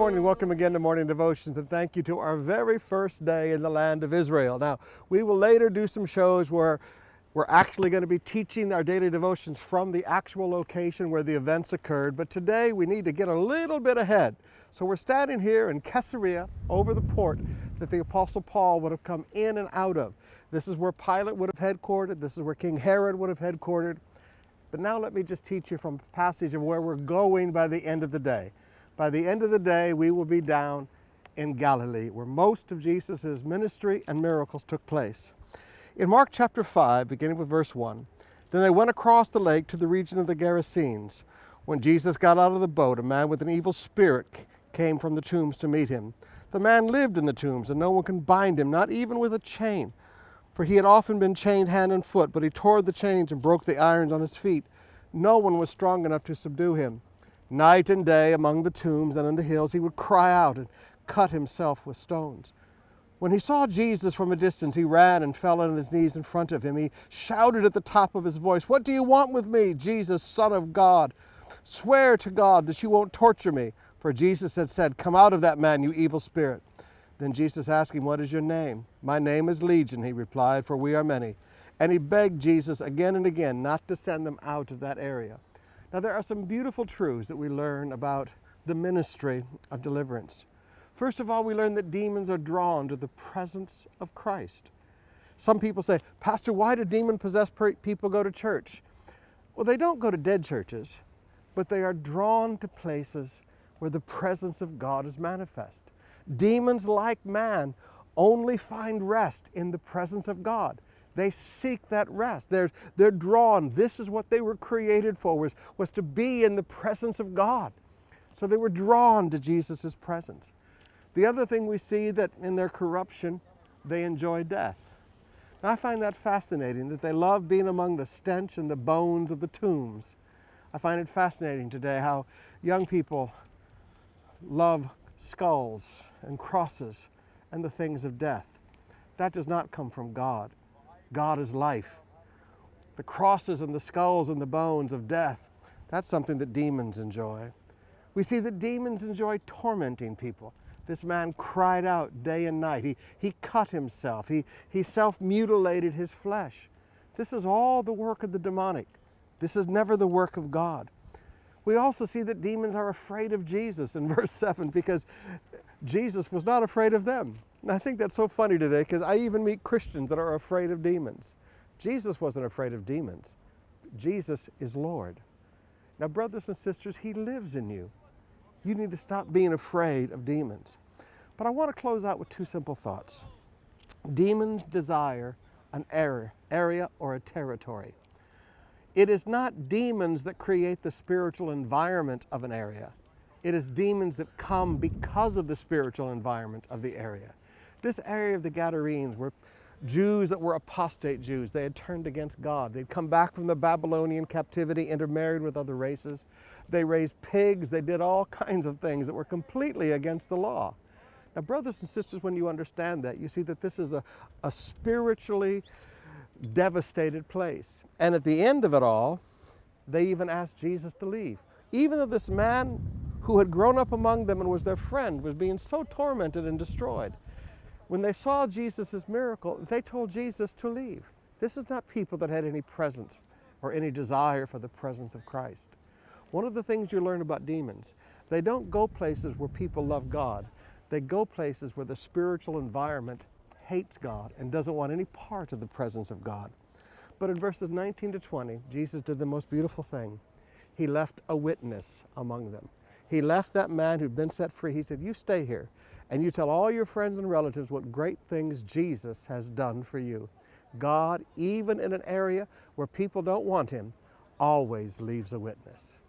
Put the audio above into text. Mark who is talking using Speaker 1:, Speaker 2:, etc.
Speaker 1: morning. Welcome again to Morning Devotions, and thank you to our very first day in the land of Israel. Now, we will later do some shows where we're actually going to be teaching our daily devotions from the actual location where the events occurred, but today we need to get a little bit ahead. So we're standing here in Caesarea over the port that the Apostle Paul would have come in and out of. This is where Pilate would have headquartered. This is where King Herod would have headquartered. But now let me just teach you from a passage of where we're going by the end of the day. By the end of the day, we will be down in Galilee, where most of Jesus' ministry and miracles took place. In Mark chapter 5, beginning with verse 1, then they went across the lake to the region of the Gerasenes. When Jesus got out of the boat, a man with an evil spirit came from the tombs to meet him. The man lived in the tombs, and no one can bind him, not even with a chain. For he had often been chained hand and foot, but he tore the chains and broke the irons on his feet. No one was strong enough to subdue him. Night and day among the tombs and in the hills he would cry out and cut himself with stones. When he saw Jesus from a distance, he ran and fell on his knees in front of him. He shouted at the top of his voice, "What do you want with me, Jesus, Son of God? Swear to God that you won't torture me." For Jesus had said, "Come out of that man, you evil spirit." Then Jesus asked him, "What is your name?" "My name is Legion," he replied, "for we are many." And he begged Jesus again and again not to send them out of that area. Now, there are some beautiful truths that we learn about the ministry of deliverance. First of all, we learn that demons are drawn to the presence of Christ. Some people say, "Pastor, why do demon-possessed people go to church?" Well, they don't go to dead churches, but they are drawn to places where the presence of God is manifest. Demons, like man, only find rest in the presence of God. They seek that rest. They're drawn. This is what they were created for, was to be in the presence of God. So they were drawn to Jesus' presence. The other thing we see that in their corruption, they enjoy death. Now, I find that fascinating, that they love being among the stench and the bones of the tombs. I find it fascinating today how young people love skulls and crosses and the things of death. That does not come from God. God is life. The crosses and the skulls and the bones of death, that's something that demons enjoy. We see that demons enjoy tormenting people. This man cried out day and night. He cut himself. He self-mutilated his flesh. This is all the work of the demonic. This is never the work of God. We also see that demons are afraid of Jesus in verse 7 because Jesus was not afraid of them. And I think that's so funny today because I even meet Christians that are afraid of demons. Jesus wasn't afraid of demons. Jesus is Lord. Now, brothers and sisters, He lives in you. You need to stop being afraid of demons. But I want to close out with two simple thoughts. Demons desire an area or a territory. It is not demons that create the spiritual environment of an area. It is demons that come because of the spiritual environment of the area. This area of the Gadarenes were Jews that were apostate Jews. They had turned against God. They'd come back from the Babylonian captivity, intermarried with other races. They raised pigs. They did all kinds of things that were completely against the law. Now, brothers and sisters, when you understand that, you see that this is a spiritually devastated place. And at the end of it all, they even asked Jesus to leave. Even though this man who had grown up among them and was their friend was being so tormented and destroyed, when they saw Jesus' miracle, they told Jesus to leave. This is not people that had any presence or any desire for the presence of Christ. One of the things you learn about demons, they don't go places where people love God. They go places where the spiritual environment hates God and doesn't want any part of the presence of God. But in verses 19 to 20, Jesus did the most beautiful thing. He left a witness among them. He left that man who'd been set free. He said, "You stay here and you tell all your friends and relatives what great things Jesus has done for you." God, even in an area where people don't want Him, always leaves a witness.